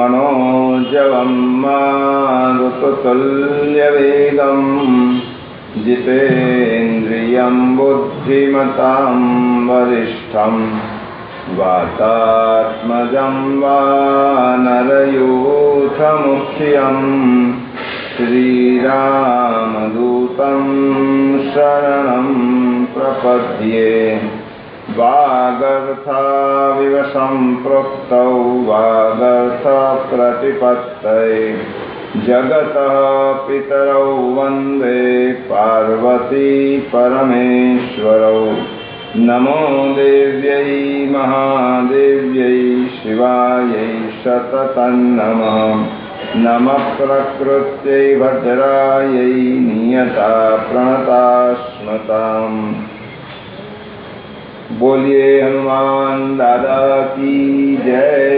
मनोजवं मारुततुल्यवेगं जितेन्द्रियं बुद्धिमतां वरिष्ठं वातात्मजं वानरयूथमुख्यं श्रीरामदूतं शरणं प्रपद्ये। वागर्थाविव सम्पृक्तौ वागर्थप्रतिपत्तये जगतः पितरौ वन्दे पार्वती परमेश्वरौ। नमो देव्यै महादेव्यै शिवायै सततं नमः। नमः प्रकृत्यै भद्रायै नियता प्रणतास्मताम्। बोलिए हनुमान दादा की जय।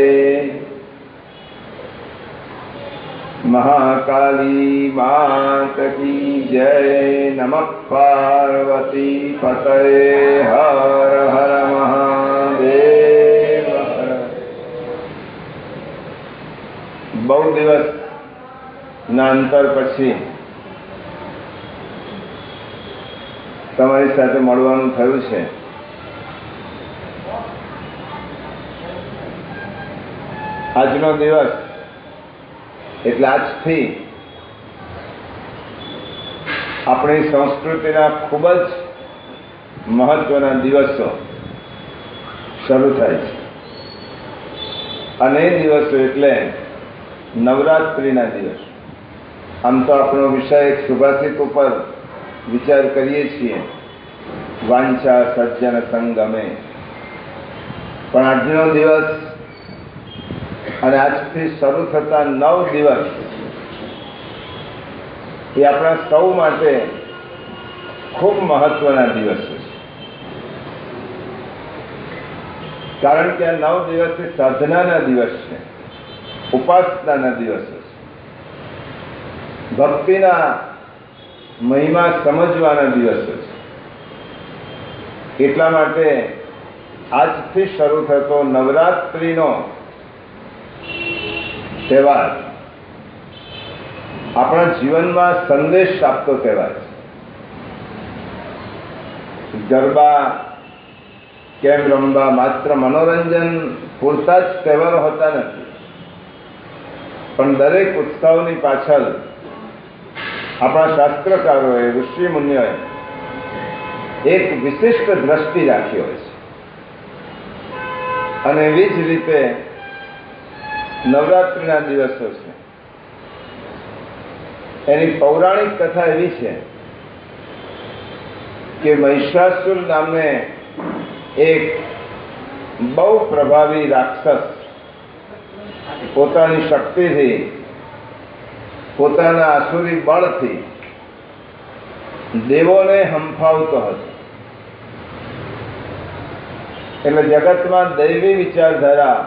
महाकाली मात की जय। नमः पार्वती पतये हर हर महादेव हर। बहु दिवस ना अंतर पछी तमारी साथे मळवानुं थयुं छे। આજનો દિવસ એટલે આજથી આપણી સંસ્કૃતિના ખૂબ જ મહત્વના દિવસો શરૂ થાય છે અને એ દિવસો એટલે નવરાત્રિના દિવસ। આમ તો આપણો વિષય એક સુભાષિત ઉપર વિચાર કરીએ છીએ, વાંછા સજ્જન સંગમે, પણ આજનો દિવસ અને આજથી શરૂ થતા 9 દિવસ એ આપણા સૌ માટે ખૂબ મહત્વના દિવસો છે, કારણ કે આ 9 દિવસ એ સાધનાના દિવસ છે, ઉપાસનાના દિવસો છે, ભક્તિના મહિમા સમજવાના દિવસો છે। એટલા માટે આજથી શરૂ થતો નવરાત્રિનો તહેવાર આપણા જીવનમાં સંદેશ આપતો તહેવાર છે। ગરબા કેમ રમવા માત્ર મનોરંજન પૂરતા જ તહેવારો હોતા નથી, પણ દરેક ઉત્સવની પાછળ આપણા શાસ્ત્રકારોએ, ઋષિ મુનિઓએ એક વિશિષ્ટ દ્રષ્ટિ રાખી હોય છે અને એવી જ રીતે નવરાત્રિના દિવસો છે એની પૌરાણિક કથા એવી છે કે મહિષાસુર નામને એક બહુ પ્રભાવી રાક્ષસ પોતાની શક્તિથી, પોતાના આસુરી બળથી દેવોને હંફાવતો હતો। એટલે જગતમાં દૈવી વિચારધારા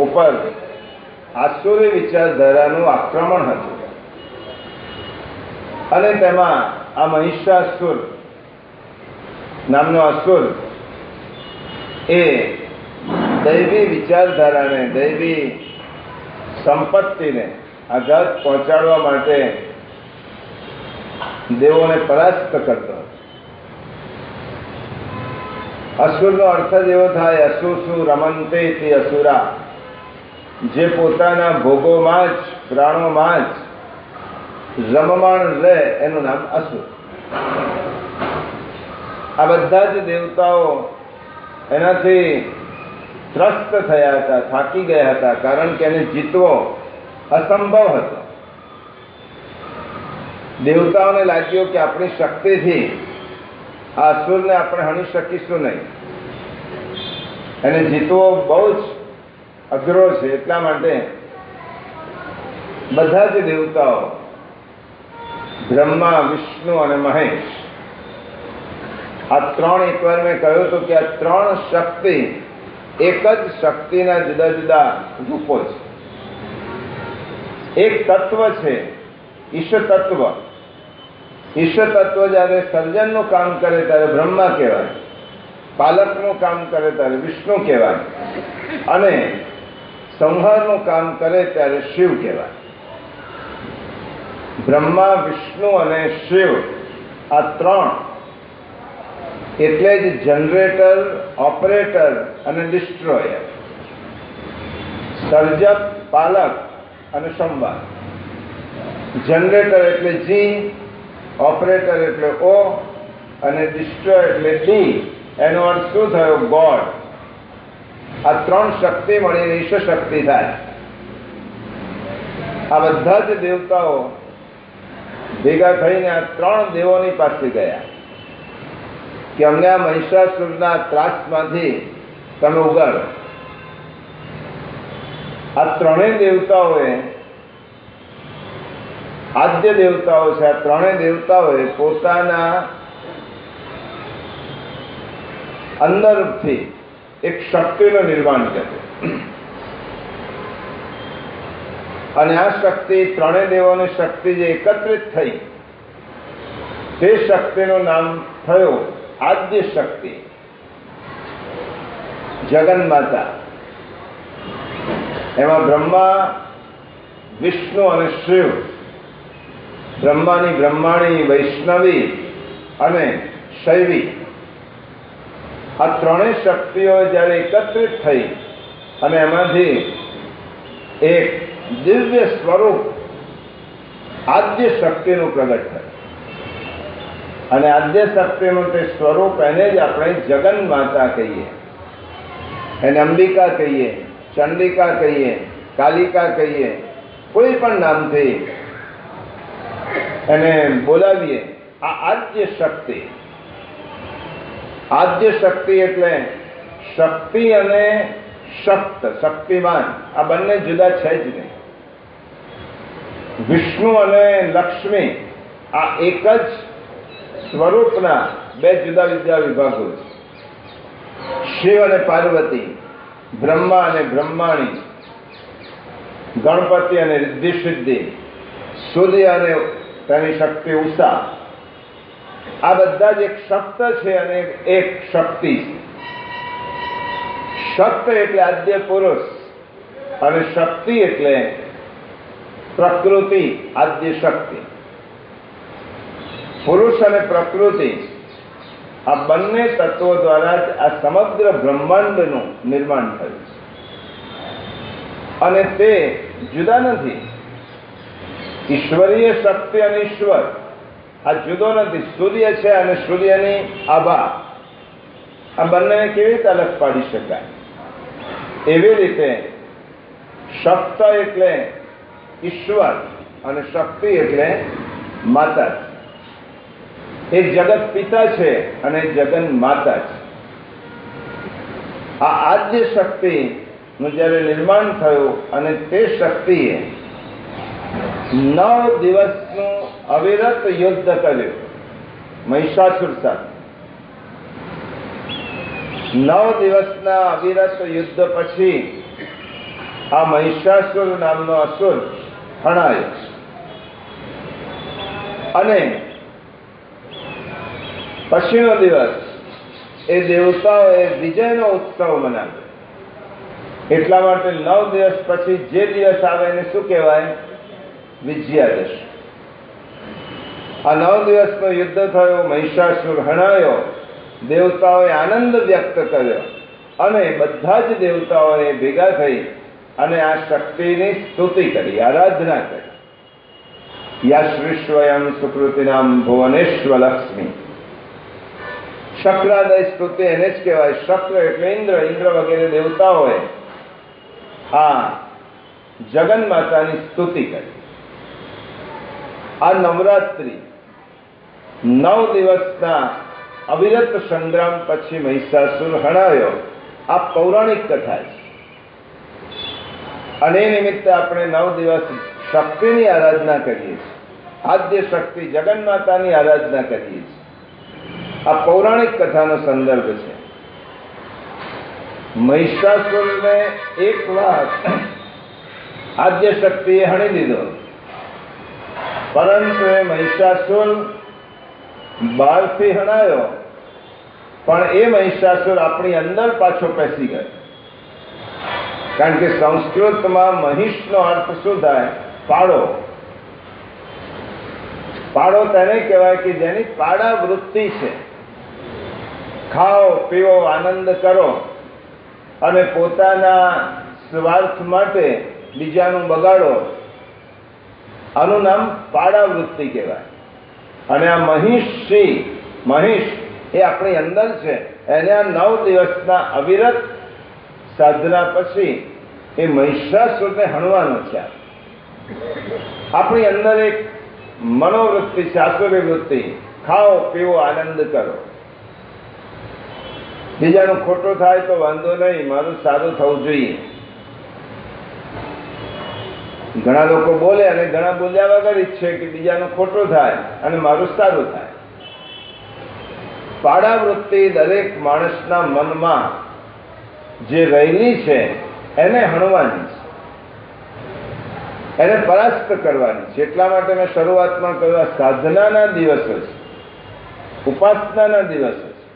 ઉપર આસુરી વિચારધારાનું આક્રમણ હતું અને તેમાં આ મહિષાસુર નામનો અસુર એ દૈવી વિચારધારાને, દૈવી સંપત્તિને આઘાત પહોંચાડવા માટે દેવોને પરાસ્ત કરતો હતો। અસુરનો અર્થ જ એવો થાય, અસુસુ રમંતે તે અસુરા, જે પોતાના ભોગોમાં જ, પ્રાણોમાં જ રમમાણ રહે એનું નામ અસુર। આ બધા જ દેવતાઓ એનાથી ત્રસ્ત થયા હતા, થાકી ગયા હતા, કારણ કે એને જીતવો અસંભવ હતો। દેવતાઓને લાગ્યું કે આપણી શક્તિથી આ અસુરને આપણે હણી શકીશું નહીં, એને જીતવો બહુ જ અઘરો છે। એટલા માટે બધા જ દેવતાઓ, બ્રહ્મા, વિષ્ણુ અને મહેશ, આ ત્રણ, એકવાર મેં કહ્યું હતું કે આ ત્રણ શક્તિ એક જ શક્તિના જુદા જુદા રૂપો છે। એક તત્વ છે ઈશ તત્વ। ઈશ તત્વ જ્યારે સર્જનનું કામ કરે ત્યારે બ્રહ્મા કહેવાય, પાલકનું કામ કરે ત્યારે વિષ્ણુ કહેવાય, અને સંહારનું કામ કરે ત્યારે શિવ કહેવાય. બ્રહ્મા, વિષ્ણુ અને શિવ આ ત્રણ એટલે જ જનરેટર, ઓપરેટર અને ડિસ્ટ્રોયર, સર્જક, પાલક અને સંવાદ. જનરેટર એટલે જી, ઓપરેટર એટલે ઓ અને ડિસ્ટ્રોયર એટલે ડી. એનો અર્થ શું થયો? ગોડ. આ ત્રણ શક્તિ મળીને ઈશ્વર શક્તિ થાય. આ બધા જ દેવતાઓ ભેગા થઈને આ ત્રણ દેવોની પાસે ગયા કે અમને આ મહિષાસુરના ત્રાસમાંથી તમે ઉગાડો. આ ત્રણેય દેવતાઓએ, આદ્ય દેવતાઓ છે, આ ત્રણેય દેવતાઓએ પોતાના અંદરથી એક શક્તિનું નિર્માણ કર્યું. અને આ શક્તિ, ત્રણેય દેવોની શક્તિ જે એકત્રિત થઈ, તે શક્તિનું નામ થયું આદ્ય શક્તિ, જગન્માતા. એમાં બ્રહ્મા, વિષ્ણુ અને શિવ, બ્રહ્માની બ્રહ્માણી, વૈષ્ણવી અને શૈવી, આ ત્રણેય શક્તિઓ જ્યારે એકત્રિત થઈ અને એમાંથી એક દિવ્ય સ્વરૂપ આદ્ય શક્તિનું પ્રગટ થયું. અને આદ્ય શક્તિનું તે સ્વરૂપ, એને જ આપણે જગન્માતા કહીએ, એને અંબિકા કહીએ, ચંડિકા કહીએ, કાલિકા કહીએ, કોઈ પણ નામથી એને બોલાવીએ. આ આદ્ય શક્તિ. આદ્ય શક્તિ એટલે શક્તિ અને શક્ત, શક્તિમાન, આ બંને જુદા છે જ નહીં. વિષ્ણુ અને લક્ષ્મી આ એક જ સ્વરૂપના બે જુદા જુદા વિભાગો છે. શિવ અને પાર્વતી, બ્રહ્મા અને બ્રહ્માણી, ગણપતિ અને રિદ્ધિ સિદ્ધિ, સૂર્ય અને તેની શક્તિ ઉષા, આ બધા જ એક શક્ત છે અને એક શક્તિ છે. શક્ત એટલે આદ્ય પુરુષ અને શક્તિ એટલે પ્રકૃતિ, આદ્ય શક્તિ. પુરુષ અને પ્રકૃતિ આ બંને તત્વો દ્વારા જ આ સમગ્ર બ્રહ્માંડનું નિર્માણ થયું છે. અને તે જુદા નથી. ઈશ્વરીય શક્તિ અને ઈશ્વર આ જુદો નથી. સૂર્ય છે અને સૂર્યની આભા, આ બંનેને કેવી રીતે અલગ પાડી શકાય? એવી રીતે શક્ત એટલે ઈશ્વર અને શક્તિ એટલે માતા. એક જગત પિતા છે અને જગન માતા છે. આ આદ્ય શક્તિનું જ્યારે નિર્માણ થયું અને તે શક્તિએ 9 દિવસનું અવિરત યુદ્ધ કર્યું મહિષાસુર સાથે. 9 દિવસના અવિરત યુદ્ધ પછી આ મહિષાસુર નામનો અસુર હણાયો અને પછીનો દિવસ એ દેવતાઓએ વિજયનો ઉત્સવ મનાવ્યો. એટલા માટે 9 દિવસ પછી જે દિવસ આવે એને શું કહેવાય? વિજયાદશમી. આ 9 દિવસનો યુદ્ધ થયો, મહિષાસુર હણાયો, દેવતાઓએ આનંદ વ્યક્ત કર્યો અને બધા જ દેવતાઓએ ભેગા થઈ અને આ શક્તિની સ્તુતિ કરી, આરાધના કરી. યાશ્વિશ્વયં સુકૃતિનામ ભુવનેશ્વ લક્ષ્મી. શક્રાદય સ્તુતિ એને જ કહેવાય. શક્ર એટલે ઇન્દ્ર, ઇન્દ્ર વગેરે દેવતાઓએ આ જગન્માતાની સ્તુતિ કરી. આ નવરાત્રી 9 દિવસના અવિરત સંગ્રામ પછી મહિષાસુર હણાયો, આ પૌરાણિક કથા છે. અને એ નિમિત્તે આપણે 9 દિવસ શક્તિની આરાધના કરીએ છીએ. આદ્ય શક્તિ જગન્માતાની આરાધના કરીએ છીએ. આ પૌરાણિક કથાનો સંદર્ભ છે. મહિષાસુરને એક વાર આદ્ય શક્તિએ હણી દીધો, પરંતુ એ મહિષાસુર બહારથી હણાયો, પણ એ મહિષાસુર આપણી અંદર પાછો પેસી ગયો. કારણ કે સંસ્કૃતમાં મહિષનો અર્થ શું થાય? પાડો. પાડો તેને કહેવાય કે જેની પાડા વૃત્તિ છે. ખાઓ પીવો આનંદ કરો અને પોતાના સ્વાર્થ માટે બીજાનું બગાડો, આનું નામ પાડા વૃત્તિ કહેવાય. અને આ મહિષ એ આપણી અંદર છે. એને આ 9 દિવસના અવિરત સાધના પછી એ મહિષાસુરને હણવાનો છે. આપણી અંદર એક મનોવૃત્તિ છે, આસુરી વૃત્તિ. ખાઓ પીવો આનંદ કરો. બીજાનું ખોટું થાય તો વાંધો નહીં, મારું સારું થવું જોઈએ. ઘણા લોકો બોલે અને ઘણા બોલ્યા વગર ઈચ્છે કે બીજાનું ખોટું થાય અને મારું સારું થાય. પાડા વૃત્તિ દરેક માણસના મનમાં જે રહેલી છે એને હણવાની છે, એને પરાસ્ત કરવાની છે. એટલા માટે મેં શરૂઆતમાં કહ્યું, સાધનાના દિવસો છે, ઉપાસનાના દિવસો છે.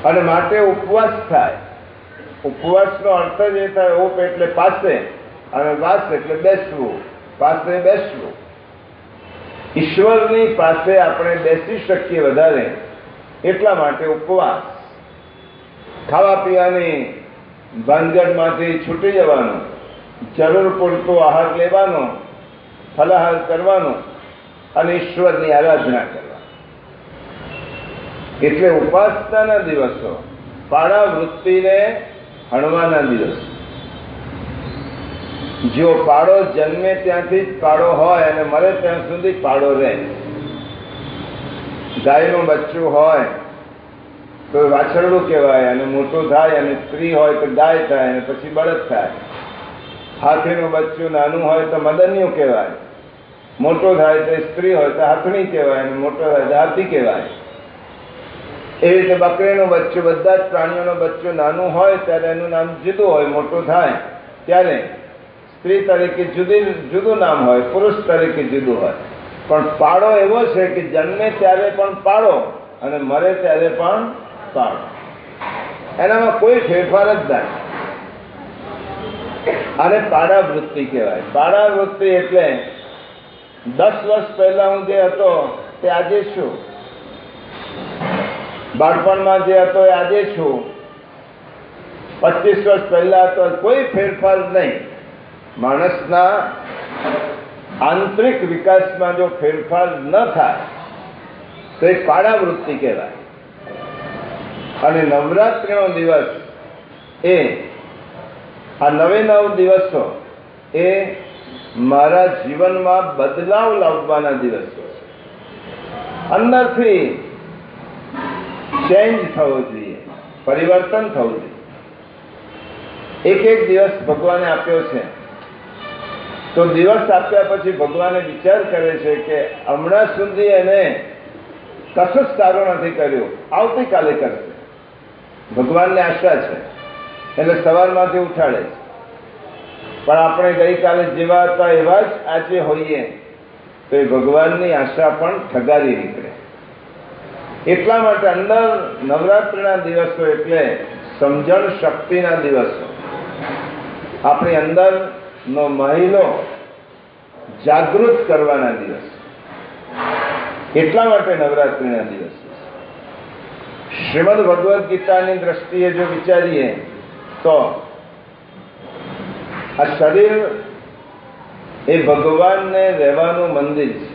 અને માટે ઉપવાસ થાય. ઉપવાસનો અર્થ જ એ થાય, ઓપ એટલે પાસે અને વાસ એટલે બેસવું. પાસે બેસવું. ઈશ્વરની પાસે આપણે બેસી શકીએ વધારે, એટલા માટે ઉપવાસ. ખાવા પીવાની ભાનગઢમાંથી છૂટી જવાનું, જરૂર પૂરતો આહાર લેવાનો, ફલાહાર કરવાનો અને ઈશ્વરની આરાધના કરવાની. એટલે ઉપાસનાના દિવસો, પાડા વૃત્તિને હણવાના દિવસો. જો પાડો જન્મે ત્યાંથી જ પાડો હોય અને મરે ત્યાં સુધી પાડો રહે. ગાયનું બચ્ચું હોય તો વાછરડું કહેવાય અને મોટું થાય, અને સ્ત્રી હોય તો ગાય થાય અને પછી બળદ થાય. હાથીનું બચ્ચું નાનું હોય તો મદન્યું કહેવાય, મોટું થાય તો સ્ત્રી હોય તો હાથણી કહેવાય અને મોટો થાય તો હાથી કહેવાય. એવી રીતે બકરીનું બચ્ચું, બધા જ પ્રાણીઓનું બચ્ચું નાનું હોય ત્યારે એનું નામ જુદું હોય, મોટું થાય ત્યારે સ્ત્રી તરીકે જુદું નામ હોય, પુરુષ તરીકે જુદું હોય. પણ પાડો એવો છે કે જન્મે ત્યારે પણ પાડો અને મરે ત્યારે પણ પાડો. એનામાં કોઈ ફેરફાર જ નહીં. આને પાડા વૃત્તિ કહેવાય. પાડા વૃત્તિ એટલે 10 વર્ષ પહેલા હું જે હતો તે આજે છું, બાળપણમાં જે હતો એ આજે છું, 25 વર્ષ પહેલા હતો, કોઈ ફેરફાર નહીં. માણસના આંતરિક વિકાસમાં જો ફેરફાર ન થાય તો એ પાડા વૃત્તિ કહેવાય. અને નવરાત્રિનો દિવસ એ આ 9 દિવસો એ મારા જીવનમાં બદલાવ લાવવાના દિવસો છે. અંદરથી ચેન્જ થવો જોઈએ, પરિવર્તન થવું જોઈએ. એક દિવસ ભગવાને આપ્યો છે તો દિવસ આપ્યા પછી ભગવાને વિચાર કરે છે કે હમણાં સુધી એને કશું જ સારું નથી કર્યું, આવતીકાલે કરશે. ભગવાનને આશા છે એટલે સવારમાંથી ઉઠાડે છે. પણ આપણે ગઈકાલે જેવા હતા એવા જ આજે હોઈએ તો એ ભગવાનની આશા પણ ઠગારી નીકળે. એટલા માટે અંદર નવરાત્રિના દિવસો એટલે સમજણ શક્તિના દિવસો, આપણી અંદરનો મહિલો જાગૃત કરવાના દિવસ. એટલા માટે નવરાત્રિના દિવસો. શ્રીમદ ભગવદ્ ગીતાની દ્રષ્ટિએ જો વિચારીએ તો આ શરીર એ ભગવાનને રહેવાનું મંદિર છે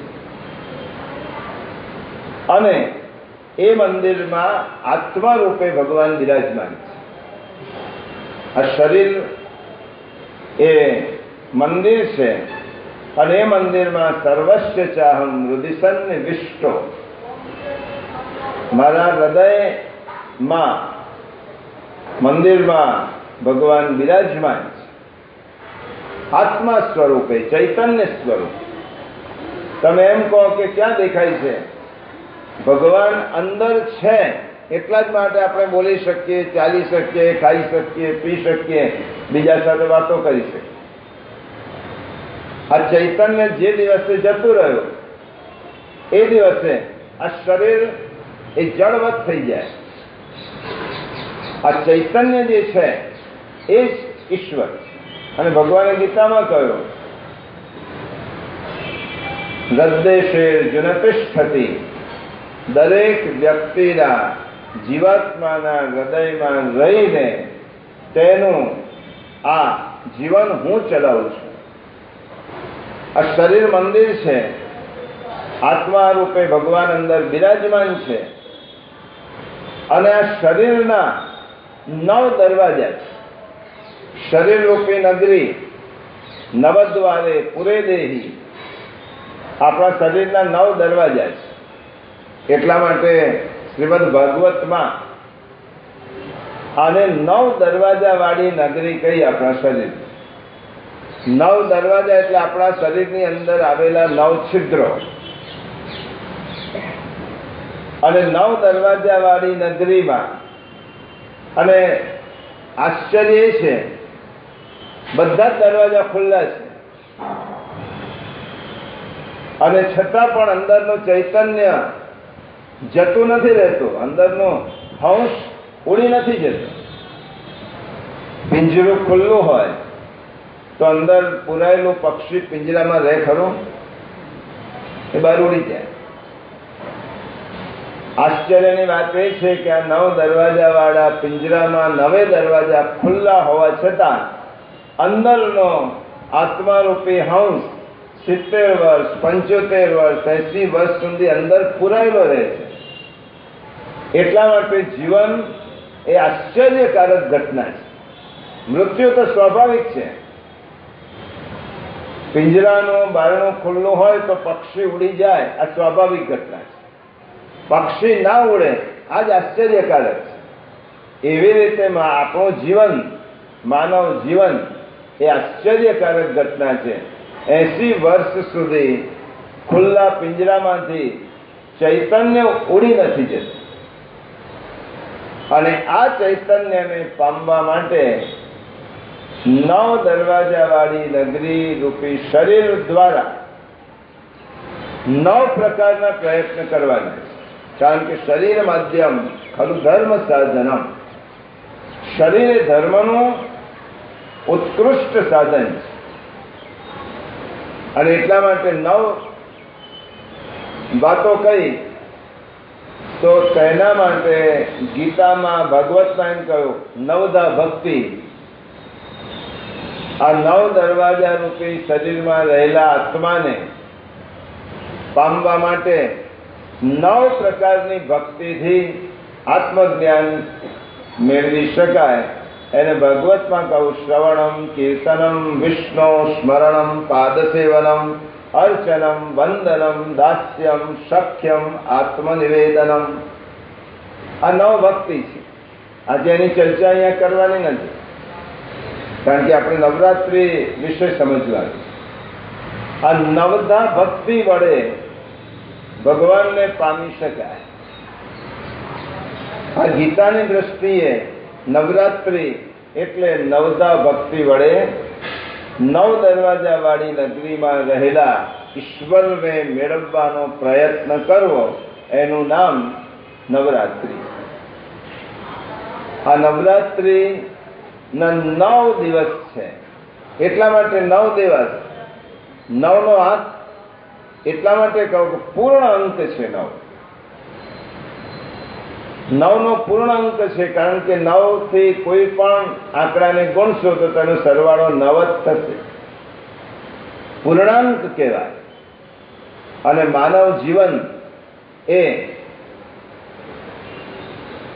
અને એ મંદિરમાં આત્મા રૂપે ભગવાન બિરાજમાન છે. આ શરીર એ મંદિર છે અને એ મંદિરમાં સર્વસ્ય ચાહમ હૃદય વિષ્ટો, મારા હૃદયમાં મંદિરમાં ભગવાન બિરાજમાન છે. આત્મા સ્વરૂપે, ચૈતન્ય સ્વરૂપ. તમે એમ કહો કે ક્યાં દેખાય છે? ભગવાન અંદર છે એટલા જ માટે આપણે બોલી શકીએ, ચાલી શકીએ, ખાઈ શકીએ, પી શકીએ, બીજા સાથે વાતો કરી શકીએ. આ ચૈતન્ય જે દિવસે જતું રહ્યું એ દિવસે આ શરીર એ જળવત થઈ જાય. આ ચૈતન્ય જે છે એ જ ઈશ્વર. અને ભગવાને ગીતામાં કહ્યું, હૃદય જુનતિષ્ઠતિ, દરેક વ્યક્તિના જીવાત્માના હૃદયમાં રહીને તેનું આ જીવન હું ચલાવું છું. આ શરીર મંદિર છે, આત્મા રૂપે ભગવાન અંદર બિરાજમાન છે, અને આ શરીરના 9 દરવાજા છે. શરીર રૂપી નગરી નવદ્વારે પૂરે દેહી, આપણા શરીરના 9 દરવાજા છે. એટલા માટે શ્રીમદ ભાગવતમાં આને 9 દરવાજા વાળી નગરી કહી. આપણા શરીર 9 દરવાજા એટલે આપણા શરીરની અંદર આવેલા 9 છિદ્રો, અને 9 દરવાજા વાળી નગરીમાં. અને આશ્ચર્ય એ છે, બધા જ દરવાજા ખુલ્લા છે, અને છતાં પણ અંદરનું ચૈતન્ય જતું નથી રહેતું, અંદરનો હંસ ઉડી નથી જતો. પિંજરું ખુલ્લું હોય તો અંદર પુરાયેલું પક્ષી પિંજરામાં રહે ખરું? એ બહાર ઉડી જાય. આશ્ચર્યની વાત એ છે કે આ 9 દરવાજા વાળા પિંજરામાં 9 દરવાજા ખુલ્લા હોવા છતાં અંદરનો આત્મારૂપી હંસ 70 વર્ષ, 75 વર્ષ, 80 વર્ષ સુધી અંદર પુરાયેલો રહે છે. એટલા માટે જીવન એ આશ્ચર્યકારક ઘટના છે. મૃત્યુ તો સ્વાભાવિક છે. પિંજરાનું બારણું ખુલ્લું હોય તો પક્ષી ઉડી જાય, આ સ્વાભાવિક ઘટના છે. પક્ષી ના ઉડે, આ જ આશ્ચર્યકારક છે. એવી રીતે આપણું જીવન, માનવ જીવન એ આશ્ચર્યકારક ઘટના છે. 80 વર્ષ સુધી ખુલ્લા પિંજરામાંથી ચૈતન્ય ઉડી નથી જતું, અને આ ચૈતન્યને પામવા માટે 9 દરવાજા વાળી નગરી રૂપી શરીર દ્વારા 9 પ્રકારના પ્રયત્ન કરવાના છે. કારણ કે શરીર માધ્યમ ખલુ ધર્મ સાધનમ, શરીર એ ધર્મનું ઉત્કૃષ્ટ સાધન છે. અને એટલા માટે 9 વાતો કહી તો તેના માટે ગીતામાં, ભાગવતમાં એમ કહ્યું, નવધા ભક્તિ. આ 9 દરવાજા રૂપી શરીરમાં રહેલા આત્માને પામવા માટે 9 પ્રકારની ભક્તિથી આત્મજ્ઞાન મેળવી શકાય. એને ભાગવતમાં કહું, શ્રવણમ, કીર્તનમ, વિષ્ણુ સ્મરણમ, પાદસેવનમ, અર્ચનમ, વંદનમ, દાસ્યમ, સખ્યમ, આત્મનિવેદનમ. આ 9 ભક્તિ છે. આજે એની ચર્ચા અહીંયા કરવાની નથી, કારણ કે આપણે નવરાત્રિ વિશે સમજવાનું. આ 9ધા ભક્તિ વડે ભગવાનને પામી શકાય. આ ગીતાની દ્રષ્ટિએ નવરાત્રિ એટલે 9ધા ભક્તિ વડે 9 દરવાજા વાળી નગરીમાં રહેલા ઈશ્વરને મેળવવાનો પ્રયત્ન કરવો, એનું નામ નવરાત્રિ. આ નવરાત્રિ ના 9 દિવસ છે. એટલા માટે 9 દિવસ, 9નો હાથ એટલા માટે કહું કે પૂર્ણ અંક છે. 9નો પૂર્ણ અંક છે, કારણ કે 9 થી કોઈ પણ આંકડાને ગણશો તો તેનો સરવાળો 9 જ થશે. પૂર્ણાંક કહેવાય. અને માનવ જીવન એ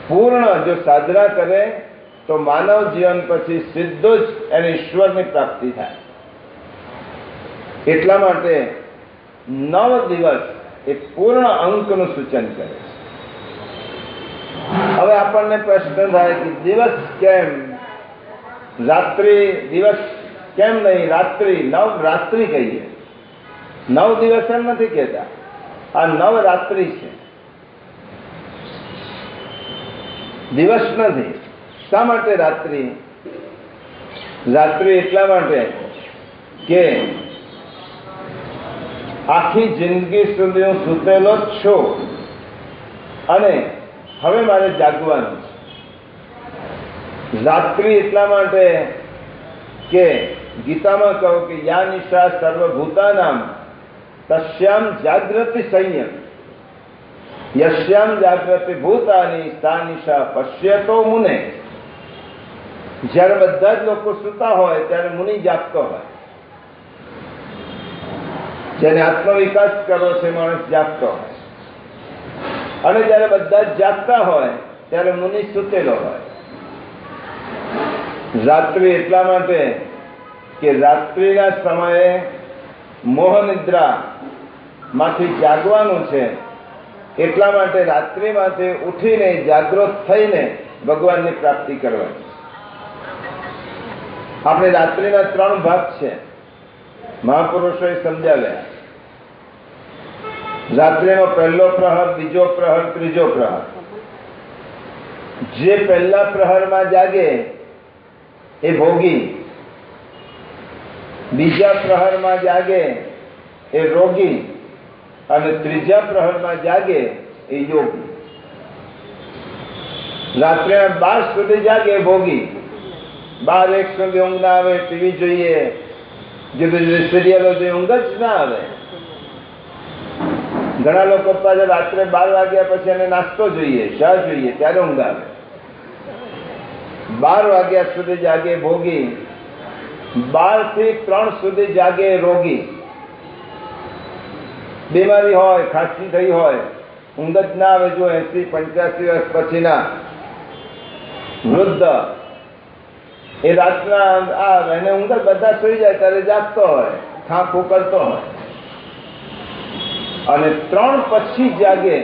પૂર્ણ જો સાધના કરે તો માનવ જીવન પછી સીધો જ એને ઈશ્વરની પ્રાપ્તિ થાય. એટલા માટે 9 દિવસ એ પૂર્ણ અંકનું સૂચન કરે છે. હવે આપણને પ્રશ્ન થાય કે દિવસ કેમ, રાત્રિ દિવસ કેમ નહીં, રાત્રિ નવરાત્રિ કહીએ. 9 દિવસ એમ નથી કહેતા, આ નવરાત્રિ છે, દિવસ નથી. શા માટે રાત્રિ? રાત્રિ એટલા માટે કે આખી જિંદગી સુધી હું સૂતેલો જ છું અને હવે મારે જાગવાનું છે. રાત્રિ એટલા માટે કે ગીતામાં કહો કે યા નિશા સર્વભૂતાનામ તસ્યામ જાગ્રતિ સંયમ યશ્યામ જાગ્રતિ ભૂતાની સા નિશા પશ્યતો મુને. જ્યારે બધા જ લોકો સૂતા હોય ત્યારે મુનિ જાગતો હોય. જેને આત્મવિકાસ કરવો છે માણસ જાગતો હોય, અને જ્યારે બધા જ જાગતા હોય ત્યારે મુનિ સૂતેલો હોય. રાત્રિ એટલા માટે કે રાત્રિના સમયે મોહ નિદ્રા માંથી જાગવાનું છે, એટલા માટે રાત્રિમાંથી ઉઠીને જાગૃત થઈને ભગવાનની પ્રાપ્તિ કરવાની. આપણે રાત્રિના 3 ભાગ છે, મહાપુરુષોએ સમજાવ્યા. રાત્રિનો પહેલો પ્રહર, બીજો પ્રહર, ત્રીજો પ્રહર. જે પહેલા પ્રહરમાં જાગે એ ભોગી, બીજા પ્રહરમાં જાગે એ રોગી, અને ત્રીજા પ્રહરમાં જાગે એ યોગી. રાત્રે 12 સુધી જાગે ભોગી, 12-1 સુધી ઊંઘ ના આવે, ટીવી જોઈએ, જુદી જુદી સિરિયલો જોઈએ, ઊંઘ જ ના આવે. ઘણા લોકો પાસે રાત્રે 12 વાગ્યા પછી એને નાસ્તો જોઈએ, ચા જોઈએ, ત્યારે ઊંઘ આવે. 12 વાગ્યા સુધી જાગે ભોગી, 12 થી 3 સુધી જાગે રોગી. બીમારી હોય, ખાંસી થઈ હોય, ઊંઘ જ ના આવે. જો 80-85 વર્ષ પછીના વૃદ્ધ, એ રાતના એને ઊંઘ બધા સુઈ જાય ત્યારે જાગતો હોય, ખાંખ ઉકળતો હોય. અને 3 પછી જાગે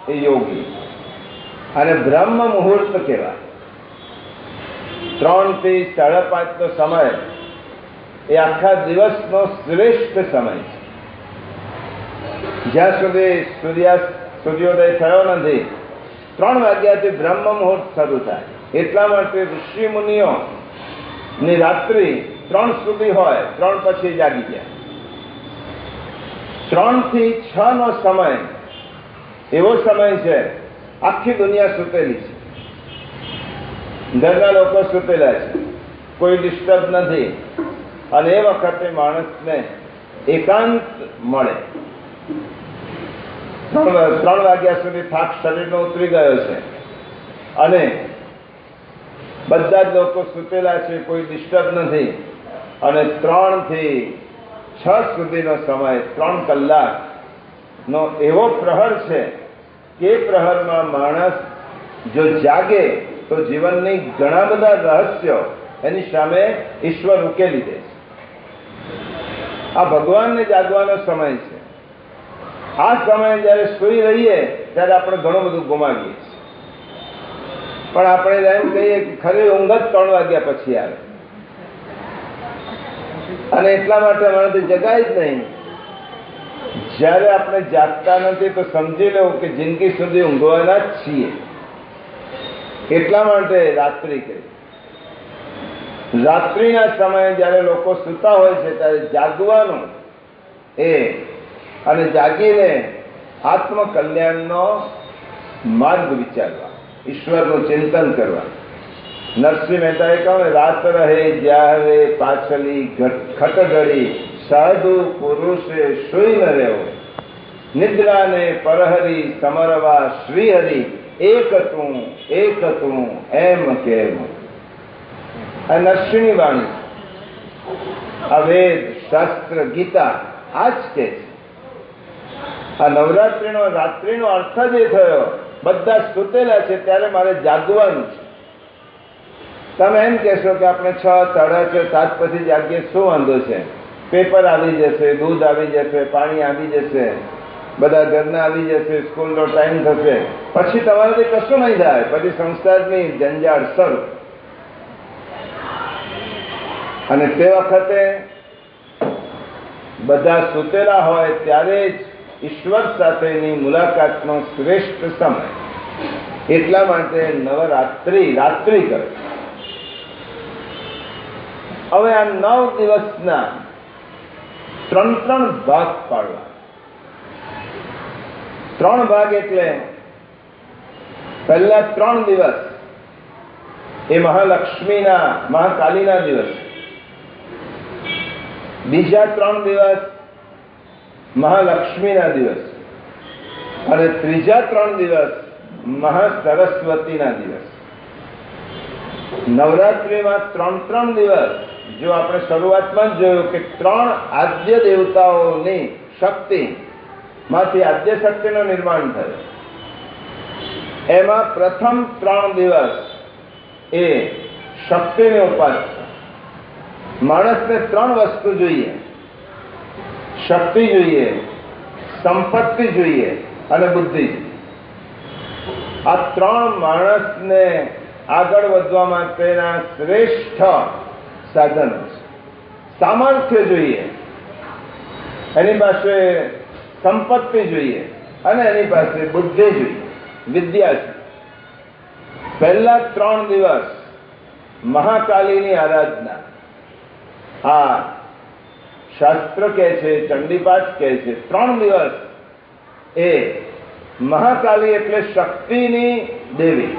એ યોગી, અને બ્રહ્મ મુહૂર્ત કહેવાય. 3 થી 5:30 નો સમય એ આખા દિવસનો શ્રેષ્ઠ સમય છે. જ્યાં સુધી સૂર્યોદય થયો નથી, 3 વાગ્યાથી બ્રહ્મ મુહૂર્ત શરૂ થાય. એટલા માટે ઋષિ મુનિઓ ની રાત્રિ 3 સુધી હોય, 3 પછી જાગી જાય. 3 થી 6 નો સમય એવો સમય છે આખી દુનિયા સૂતેલી છે, ઘરના લોકો સૂતેલા છે, કોઈ ડિસ્ટર્બ નથી, અને એ વખતે માણસને એકાંત મળે. 3 વાગ્યા સુધી થાક શરીરનો ઉતરી ગયો છે, અને બધા જ લોકો સૂતેલા છે, કોઈ ડિસ્ટર્બ નથી, અને 3 થી 6 સુધીનો સમય 3 કલાકનો એવો પ્રહર છે કે પ્રહરમાં માણસ જો જાગે તો જીવનની ઘણા બધા રહસ્યો એની સામે ઈશ્વર ઉકેલી દે છે. આ ભગવાનને જાગવાનો સમય છે. આ સમયે જયારે સૂઈ રહીએ ત્યારે આપણે ઘણું બધું ગુમાવીએ છીએ, પણ આપણે એમ કહીએ કે ખરી ઊંઘ જ 3 વાગ્યા પછી આવે, અને એટલા માટે અમારાથી જગાય જ નહીં. જ્યારે આપણે જાગતા નથી તો સમજી લેવું કે જિંદગી સુધી ઊંઘવાના જ છીએ. એટલા માટે રાત્રિ કહી. રાત્રિના સમયે જ્યારે લોકો સૂતા હોય છે ત્યારે જાગવાનું અને જાગીને આત્મકલ્યાણનો માર્ગ વિચારવા, ઈશ્વરનું ચિંતન કરવા. નરસિંહ મહેતાએ કહ્યું ને, રાત રહે જ્યારે પાછલી ખટઘડી, સાધુ પુરુષે સુઈ ન રહ્યો, નિદ્રાને પરહરી સમરવા શ્રીહરિ, એક તું એમ કેમ. આ નરસિંહની વાણી, આ વેદ શાસ્ત્ર ગીતા આ જ કે છે. આ નવરાત્રિનો રાત્રિનો અર્થ જ એ થયો, બધા સૂતેલા છે ત્યારે મારે જાગવાનું છે. તમે એમ કહેશો કે આપણે 6, 6:30, 7 પછી જાગીએ, શું વાંધો છે? પેપર આવી જશે, દૂધ આવી જશે, પાણી આવી જશે, બધા ઘરના આવી જશે, સ્કૂલનો ટાઈમ થશે, પછી તમારાથી કશું નહીં થાય. પછી સંસારની જંજાળ શરૂ. અને તે વખતે બધા સૂતેલા હોય ત્યારે જ ઈશ્વર સાથેની મુલાકાતનો શ્રેષ્ઠ સમય. એટલા માટે રાત્રિ કરે. હવે આ 9 દિવસના 3 ભાગ પાડવા. 3 ભાગ એટલે પહેલા 3 દિવસ એ મહાલક્ષ્મીના, મહાકાલીના દિવસ. બીજા 3 દિવસ મહાલક્ષ્મીના દિવસ અને ત્રીજા 3 દિવસ મહાસરસ્વતીના દિવસ. નવરાત્રિમાં 3 દિવસ, જો આપણે શરૂઆતમાં જ જોયું કે 3 આદ્ય દેવતાઓની શક્તિ માંથી આદ્ય શક્તિનું નિર્માણ થયું. એમાં પ્રથમ 3 દિવસ એ શક્તિની ઉપાસના. માણસને 3 વસ્તુ જોઈએ: શક્તિ જોઈએ, સંપત્તિ જોઈએ અને બુદ્ધિ. આ 3 માણસને આગળ વધવા માટેના શ્રેષ્ઠ સાધનો છે. સામર્થ્ય જોઈએ, એની પાસે સંપત્તિ જોઈએ અને એની પાસે બુદ્ધિ જોઈએ, વિદ્યા છે. પહેલા 3 દિવસ મહાકાલીની આરાધના. આ શાસ્ત્ર કહે છે, ચંડીપાઠ કહે છે, 3 દિવસ એ મહાકાલી એટલે શક્તિની દેવી,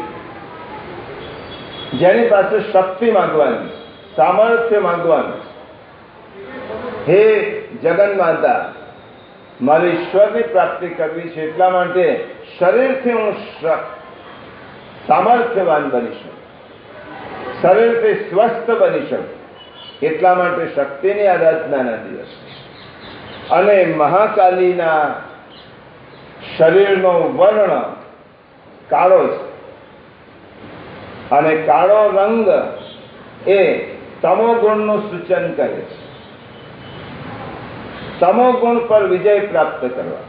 જેની પાસે શક્તિ માંગવાની, સામર્થ્ય માંગવાનું. હે જગન્માતા, મારે ઈશ્વરની પ્રાપ્તિ કરવી છે, એટલા માટે શરીરથી હું સામર્થ્યવાન બની શકું, શરીરથી સ્વસ્થ બની શકું, એટલા માટે શક્તિની આરાધનાના દિવસ. અને મહાકાલીના શરીરનો વર્ણ કાળો છે અને કાળો રંગ એ તમોગુણનું સૂચન કરે છે. તમોગુણ પર વિજય પ્રાપ્ત કરવા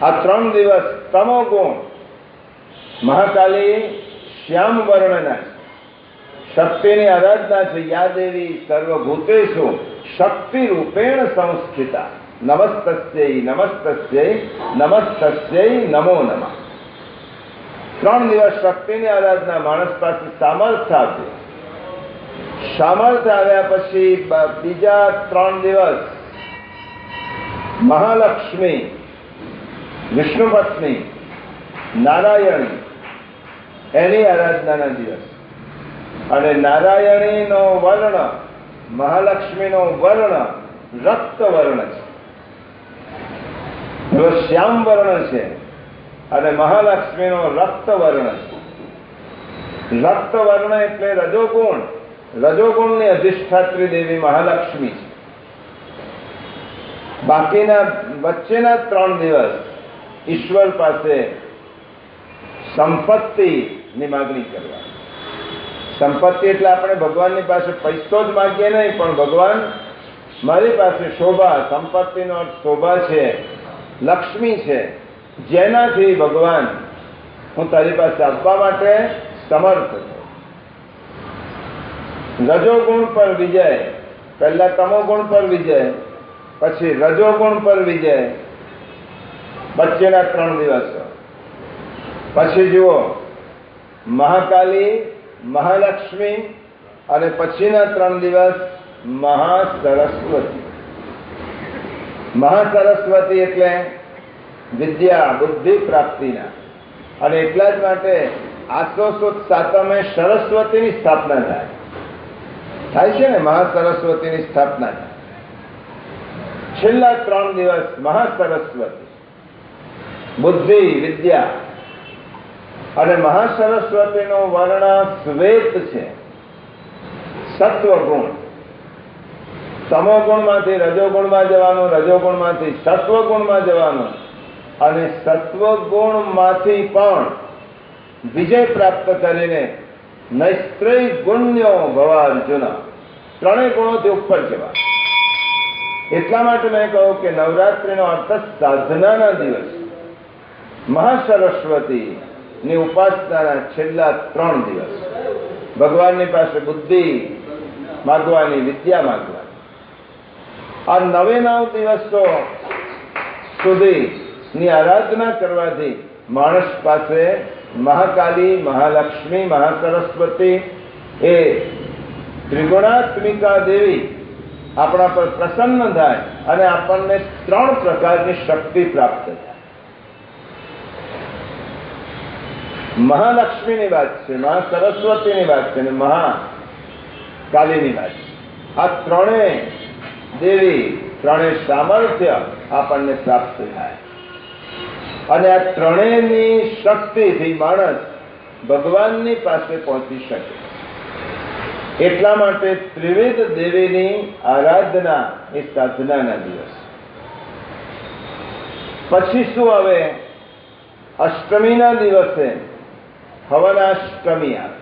આ 3 દિવસ તમોગુણ મહાકાલી શ્યામ વર્ણના છે. શક્તિની આરાધના છે. યા દેવી સર્વભૂતેષુ શક્તિ રૂપેણ સંસ્થિતા નમસ્તસ્યૈ નમસ્તસ્યૈ નમસ્તસ્યૈ નમો નમઃ. 3 દિવસ શક્તિની આરાધના. માણસ પાસે સામર્થ્ય આપે. સામર્થ્ય આવ્યા પછી બીજા 3 દિવસ મહાલક્ષ્મી, વિષ્ણુ પત્ની, નારાયણી, એની આરાધનાના દિવસ. અને નારાયણીનો વર્ણ, મહાલક્ષ્મીનો વર્ણ રક્ત વર્ણ છે, એવો શ્યામ વર્ણ છે. અને મહાલક્ષ્મીનો રક્ત વર્ણ છે. રક્ત વર્ણ એટલે રજોગુણ. રજોગુણની અધિષ્ઠાત્રી દેવી મહાલક્ષ્મી છે. બાકીના વચ્ચેના 3 દિવસ ઈશ્વર પાસે સંપત્તિની માગણી કરવા. સંપત્તિ એટલે આપણે ભગવાનની પાસે પૈસો જ માગીએ નહીં, પણ ભગવાન મારી પાસે શોભા, સંપત્તિનો અર્થ શોભા છે, લક્ષ્મી છે, જેનાથી ભગવાન હું તારી પાસે આપવા માટે સમર્થ છું. રજોગુણ પર વિજય. પહેલા તમોગુણ પર વિજય, પછી રજોગુણ પર વિજય, વચ્ચેના 3 દિવસો. પછી જુઓ મહાકાલી, મહાલક્ષ્મી અને પછીના 3 દિવસ મહાસરસ્વતી. મહાસરસ્વતી એટલે વિદ્યા, બુદ્ધિ પ્રાપ્તિના. અને એટલા જ માટે આસો સુદ સાતમે સરસ્વતીની સ્થાપના થાય છે ને, મહાસરસ્વતીની સ્થાપના થાય. છેલ્લા 3 દિવસ મહાસરસ્વતી, બુદ્ધિ, વિદ્યા. અને મહાસરસ્વતીનો વર્ણ શ્વેત છે, સત્વગુણ. તમોગુણમાંથી રજોગુણમાં જવાનું, રજોગુણમાંથી સત્વગુણમાં જવાનું. અને સત્વગુણમાંથી પણ વિજય પ્રાપ્ત કરીને નૈસ્ત્રય ગુણ્યો ભવ અર્જુન, 3 ગુણોથી ઉપર જવા. એટલા માટે મેં કહ્યું કે નવરાત્રિનો અર્થ સાધનાના દિવસ. મહાસરસ્વતીની ઉપાસનાના છેલ્લા 3 દિવસ ભગવાનની પાસે બુદ્ધિ માગવાની, વિદ્યા માગવાની. આ 9 દિવસો સુધીની આરાધના કરવાથી માણસ પાસે મહાકાલી, મહાલક્ષ્મી, મહાસરસ્વતી એ ત્રિગુણાત્મિકા દેવી આપણા પર પ્રસન્ન થાય અને આપણને 3 પ્રકારની શક્તિ પ્રાપ્ત થાય. મહાલક્ષ્મીની વાત છે, મહાસરસ્વતીની વાત છે અને મહાકાલીની વાત છે. આ 3 દેવી ત્રણેય સામર્થ્ય આપણને પ્રાપ્ત થાય. અને આ ત્રણેયની શક્તિથી માણસ ભગવાનની પાસે પહોંચી શકે. એટલા માટે ત્રિવિધ દેવીની આરાધના એ સાધનાના દિવસ. પછી શું આવે? અષ્ટમીના દિવસે હવનાષ્ટમી આવે.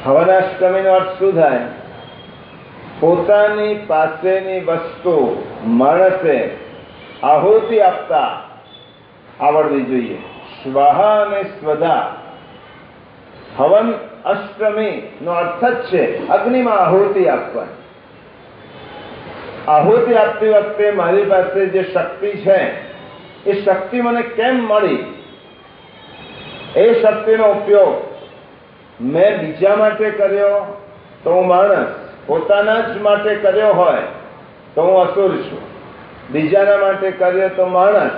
હવનાષ્ટમીનો અર્થ શું થાય? પોતાની પાસેની વસ્તુ માણસે આહુતિ આપતા આવડવી જોઈએ. સ્વાહા અને સ્વધા. હવન અષ્ટમી નો અર્થ જ છે અગ્નિમાં આહુતિ આપવાની. આહુતિ આપતી વખતે મારી પાસે જે શક્તિ છે એ શક્તિ મને કેમ મળી? એ શક્તિનો ઉપયોગ મેં બીજા માટે કર્યો તો હું માણસ, પોતાના જ માટે કર્યો હોય તો હું અસુર છું, બીજાના માટે કર્યો તો માણસ,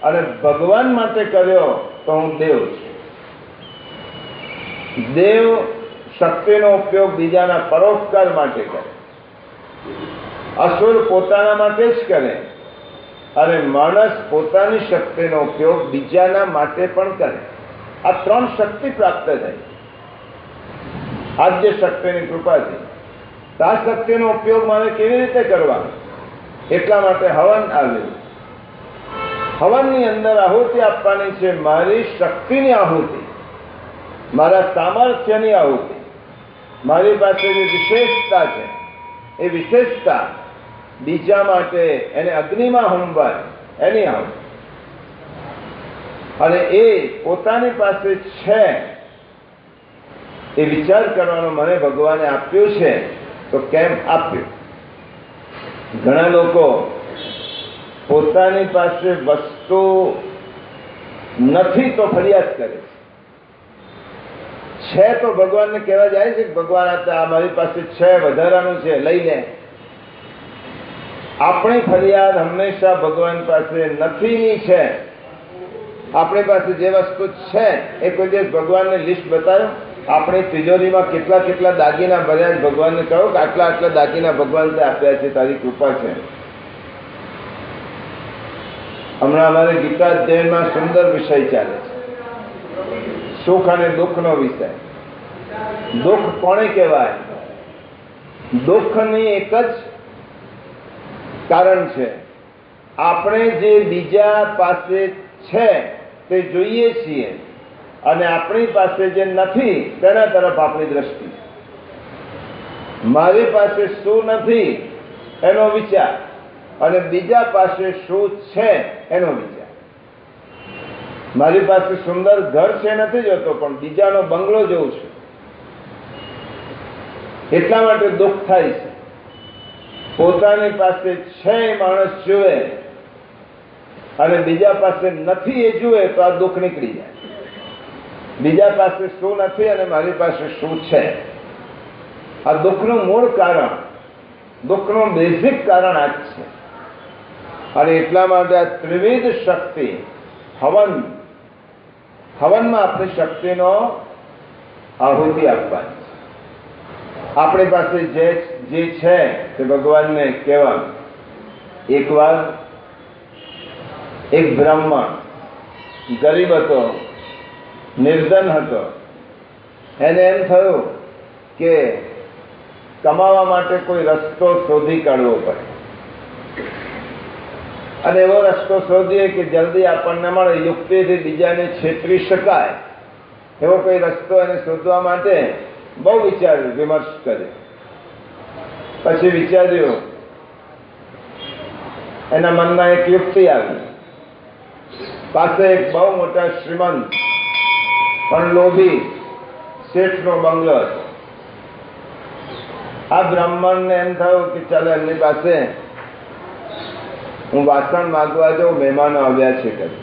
અને ભગવાન માટે કર્યો તો હું દેવ છું. દેવ શક્તિનો ઉપયોગ બીજાના પરોપકાર માટે કરે, અસુર પોતાના માટે જ કરે, અને માણસ પોતાની શક્તિનો ઉપયોગ બીજાના માટે પણ કરે. આ ત્રણ શક્તિ પ્રાપ્ત થઈ આદ્ય શક્તિની કૃપાથી. આ શક્તિનો ઉપયોગ મારે કેવી રીતે કરવાનો? એટલા માટે હવન આવ્યું. હવનની અંદર આહુતિ આપવાની છે, મારી શક્તિની આહુતિ, મારા સામર્થ્યની આહુતિ, મારી પાસે જે વિશેષતા છે એ વિશેષતા બીજા માટે એને અગ્નિમાં હોમવાની એની આહુતિ. અને એ પોતાની પાસે છે એ વિચાર કરવાનો મને ભગવાને આપ્યું છે તો કેમ આપ્યું? ઘણા લોકો પોતાની પાસે વસ્તુ નથી તો ફરિયાદ કરે છે તો ભગવાનને કહેવા જાય છે કે ભગવાન આ મારી પાસે છે, વધારાનું છે, લઈ લે. આપણી ફરિયાદ હંમેશા ભગવાન પાસે નથીની છે. આપણી પાસે જે વસ્તુ છે એ કોઈ દિવસ ભગવાનને લિસ્ટ બતાવ્યો? આપણી તિજોરીમાં કેટલા કેટલા દાગીના ભર્યા, ભગવાનને કહો કે આટલા આટલા દાગીના ભગવાન આપ્યા છે, તારી કૃપા છે. હમણાં અમારે ગીતા અધ્યયનમાં સુંદર વિષય ચાલે છે, સુખ અને દુઃખનો વિષય. દુઃખ કોને કહેવાય? દુઃખની એક જ કારણ છે, આપણે જે બીજા પાસે છે તે જોઈએ છીએ અને આપણી પાસે જે નથી તેના તરફ આપણી દ્રષ્ટિ. મારી પાસે શું નથી એનો વિચાર અને બીજા પાસે શું છે એનો વિચાર. મારી પાસે સુંદર ઘર છે નથી જોતો, પણ બીજાનો બંગલો જોઉં છું. એટલા માટે દુઃખ થાય છે. પોતાની પાસે છે એ માણસ જુએ અને બીજા પાસે નથી એ જુએ તો આ દુઃખ નીકળી જાય. બીજા પાસે શું નથી અને મારી પાસે શું છે, આ દુઃખનું મૂળ કારણ, દુઃખનું બેઝિક કારણ આ જ છે. અને એટલા માટે આ ત્રિવિધ શક્તિ હવનમાં આપણી શક્તિનો આહુતિ આપવાની. આપણી પાસે જે છે તે ભગવાનને કહેવાનું. એકવાર એક બ્રાહ્મણ ગરીબ હતો, નિર્ધન હતો. એને એમ થયું કે કમાવા માટે કોઈ રસ્તો શોધી કાઢવો પડે, અને એવો રસ્તો શોધીએ કે જલ્દી આપણને મળે, યુક્તિથી બીજાને છેતરી શકાય એવો કોઈ રસ્તો એને શોધવા માટે બહુ વિચાર્યું, વિમર્શ કર્યો. પછી વિચાર્યું, એના મનમાં એક યુક્તિ આવી. પાસે એક બહુ મોટા શ્રીમંત પણ લોભી શેઠનો બંગલો હતો. આ બ્રાહ્મણને એમ થયું કે ચાલો એમની પાસે હું વાસણ માંગવા જાઉં, મહેમાનો આવ્યા છે કરી.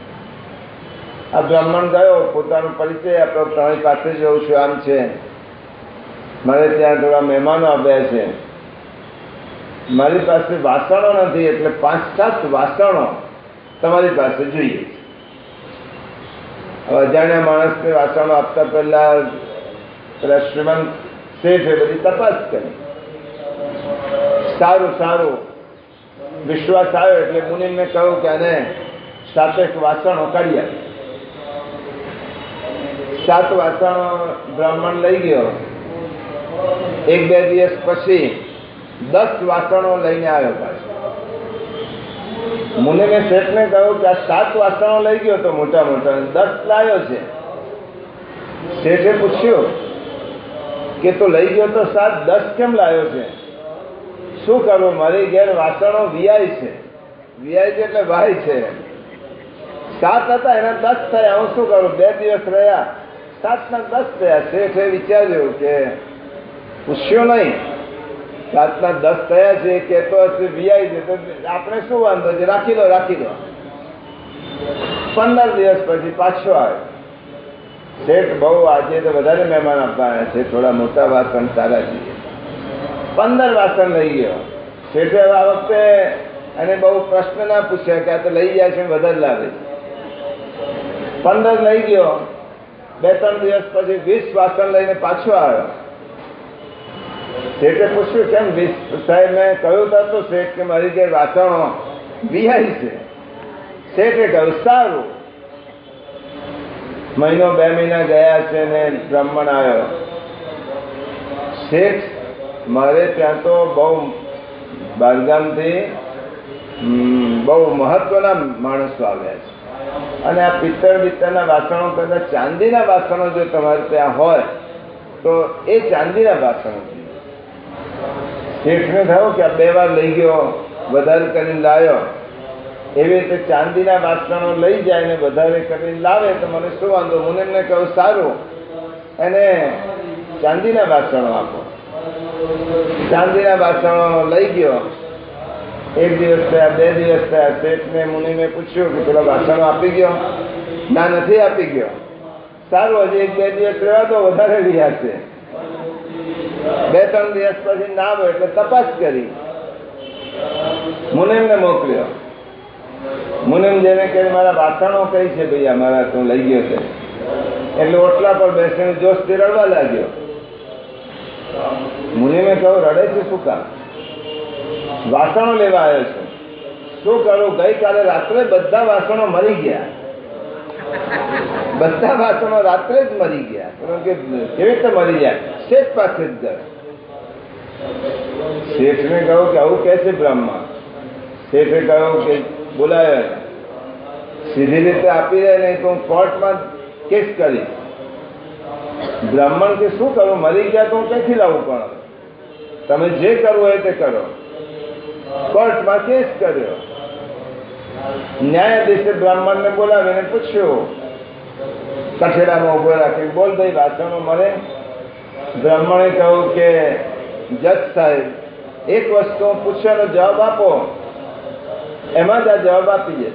આ બ્રાહ્મણ ગયો, પોતાનો પરિચય આપ્યો, તમારી પાસે જઉં છું, આમ છે, મારે ત્યાં થોડા મહેમાનો આવ્યા છે, મારી પાસે વાસણો નથી, એટલે 5-7 વાસણો તમારી પાસે જોઈએ છે. હવે અજાણ્યા માણસને વાસણો આપતા પહેલા પેલા શ્રીમંત શેઠે બધી તપાસ કરી. સારું સારું. વિશ્વાસ આવ્યો એટલે મુનિમને કહ્યું કે આને 7 વાસણો કાઢી આપ. 7 વાસણો બ્રાહ્મણ લઈ ગયો. 1-2 દિવસ પછી 10 વાસણો લઈને આવ્યો પાછો. મુનિને શેઠને કહ્યું કે આ 7 વાસણો લઈ ગયો તો મોટા મોટા, 10 લાવ્યો છે. શેઠે પૂછ્યું કે તો લઈ ગયો તો 7, 10 કેમ લાવ્યો છે? શું કરું, મારી ઘેર વાસણો વીઆઈ છે. વીઆઈ છે એટલે ભાઈ છે. 7 હતા એના 10 થયા, હું શું કરું? 2 દિવસ રહ્યા, 7 ના 10 થયા. શેઠે વિચાર્યું કે પૂછ્યું નહીં, 7 ના 10 થયા છે, કહેતો હશે વીઆઈ છે તો આપણે શું વાંધો છે, રાખી દો રાખી દો. 15 દિવસ પછી પાછો આવ્યો. શેઠ બહુ આજે તો વધારે મહેમાન આપવાના છે, થોડા મોટા વાસણ સારા છે. 15 વાસણ લઈ ગયો. શેઠે આ વખતે એને બહુ પ્રશ્ન ના પૂછ્યા કે આ તો લઈ જાય છે વધારે લાવે છે. 15 લઈ ગયો. 2-3 દિવસ પછી 20 વાસણ લઈને પાછો આવ્યો. શેઠે પૂછ્યું કેમ 20? સાહેબ મેં કહ્યું તો શેઠ કે મારી જે વાસણો વીઆઈ છે. શેઠે કહ્યું સારું. મહિનો 2 મહિના ગયા છે ને બ્રાહ્મણ આવ્યો. શેઠ મારે ત્યાં તો બહુ બહારગામથી બહુ મહત્વના માણસો આવ્યા છે અને આ પિત્તળના વાસણો કરતા ચાંદીના વાસણો જો તમારે ત્યાં હોય તો એ ચાંદીના વાસણો. શેઠને થયું કે આ 2 વાર લઈ ગયો, વધારે કરીને લાવ્યો. એવી રીતે ચાંદીના વાસણો લઈ જાય ને વધારે કરીને લાવે તો મને શું વાંધો? મુનિમને કહ્યું સારું, એને ચાંદીના વાસણો આપો. ચાંદીના વાસણો લઈ ગયો. 1 દિવસ થયા, 2 દિવસ થયા. શેઠને મુનિને પૂછ્યું કે પેલા વાસણો આપી ગયો? ના, નથી આપી ગયો. સારું, હજી 1-2 દિવસ રહેવા તો વધારે રહ્યા છે. 2-3 દિવસ પછી ના આવ્યો એટલે તપાસ કરી. મુનિમને મોકલ્યો. મુનિમ જેને કહે મારા વાસણો કઈ છે ભાઈ, અમારા તું લઈ ગયો છે. એટલે ઓટલા પર બેસીને જોશથી રડવા લાગ્યો. મુનિમે કહ્યું રડે છે શું કામ? વાસણો લેવા આવ્યો છે. શું કરું? ગઈકાલે રાત્રે બધા વાસણો મરી ગયા. બધા વાસણો રાત્રે જ મરી ગયા. કેવી રીતે મરી ગયા? શેઠ પાસે જ ગયા. શેઠને કહ્યું કે આવું કે છે બ્રહ્મા? શેઠે કહ્યું કે બોલાયો, સીધી રીતે આપી દે નહીં તો હું કોર્ટમાં કેસ કરીશ. બ્રાહ્મણ કે શું કરું, મરી ગયા તો હું ક્યાંથી લાવું? પણ તમે જે કરવું હોય તે કરો. કોર્ટમાં કેસ કર્યો. ન્યાયાધીશે બ્રાહ્મણને બોલાવીને પૂછ્યું, કઠેડામાં ઉભો રાખી, બોલ ભાઈ વાસણો મળે? બ્રાહ્મણે કહ્યું કે જજ સાહેબ, એક વસ્તુ પૂછવાનો જવાબ આપો, એમાં જ આ જવાબ આપી દે.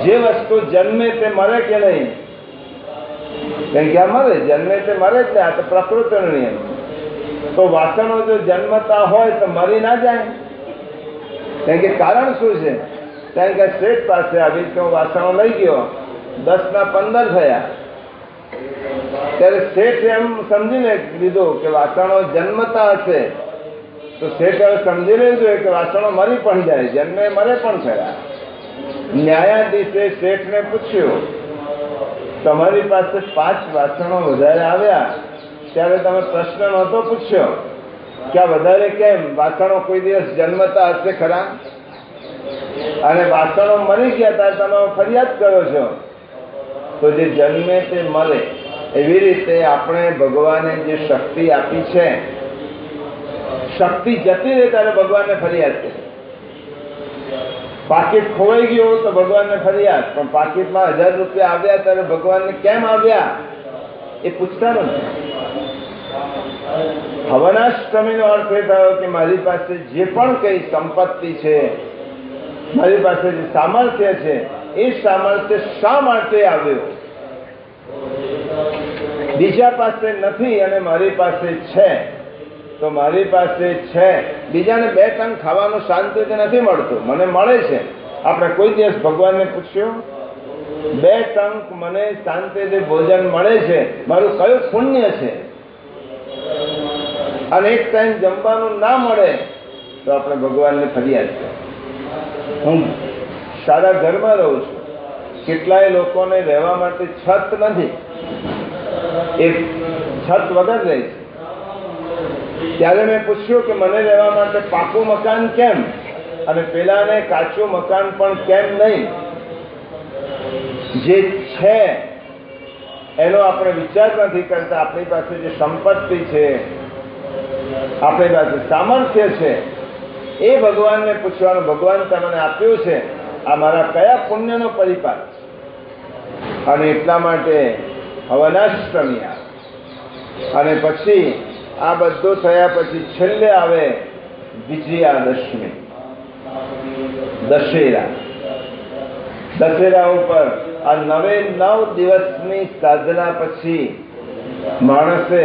જે વસ્તુ જન્મે તે મરે કે નહીં? કે મરે, જન્મે તે મરે જ ને, આ તો પ્રકૃતિનો નિયમ. તો વાસણો જો જન્મતા હોય તો મરી ના જાય? કારણ કે કારણ શું છે? કારણ કે શેઠ પાસે આવી તો વાસણો લઈ ગયો, 10 ના 15 થયા. ત્યારે શેઠ એમ સમજીને લીધું કે વાસણો જન્મતા હશે તો શેઠ હવે સમજી લેવું કે વાસણો મરી પણ જાય, જન્મે મરે પણ ખરા. ન્યાયાધીશે શેઠને પૂછ્યું, તમારી પાસે 5 વાસણો વધારે આવ્યા ત્યારે તમે પ્રશ્ન નહોતો પૂછ્યો કે આ વધારે કેમ? વાસણો કોઈ દિવસ જન્મતા હશે ખરા? અને વાસણો મરી ગયા ત્યારે તમે ફરિયાદ કરો છો. તો જે જન્મે તે મળે, એવી રીતે આપણે ભગવાને જે શક્તિ આપી છે, શક્તિ જતી રહે ત્યારે ભગવાનને ફરિયાદ કરે. પાકીટ ખોવાઈ ગયું તો ભગવાનને ફરિયાદ, પણ પાકીટમાં 1000 રૂપિયા આવ્યા ત્યારે ભગવાનને કેમ આવ્યા એ પૂછતા નથી. હવનાષ્ટમીનો અર્થ એ થયો કે મારી પાસે જે પણ કઈ સંપત્તિ છે, મારી પાસે જે સામર્થ્ય છે, એ સામર્થ્ય શા માટે આવ્યો? બીજા પાસે નથી અને મારી પાસે છે. તો મારી પાસે છે, બીજાને 2 ટંક ખાવાનું શાંતિથી નથી મળતું, મને મળે છે. આપણે કોઈ દિવસ ભગવાનને પૂછ્યું 2 ટંક મને શાંતિથી ભોજન મળે છે, મારું કયું પુણ્ય છે? અને 1 ટાઈમ જમવાનું ના મળે તો આપણે ભગવાનને ફરિયાદ કરીએ. હું સારા ઘરમાં રહું છું, કેટલાય લોકોને રહેવા માટે છત નથી, એ છત વગર રહે છે. ત્યારે મેં પૂછ્યું કે મને રહેવા માટે પાકું મકાન કેમ, અને પેલાને કાચું મકાન પણ કેમ નહીં? જે છે એનો આપણે વિચાર નથી કરતા. આપણી પાસે જે સંપત્તિ છે, આપણી પાસે સામર્થ્ય છે, એ ભગવાનને પૂછવાનું, ભગવાન તમને આપ્યું છે, આ મારા કયા પુણ્યનો પરિપાક છે? અને એટલા માટે હવનાષ્ટમી આવે, અને પછી આ બધું થયા પછી છેલ્લે આવે વિજયાદશમી, દશેરા. દશેરા ઉપર આ 9 દિવસની સાધના પછી માણસે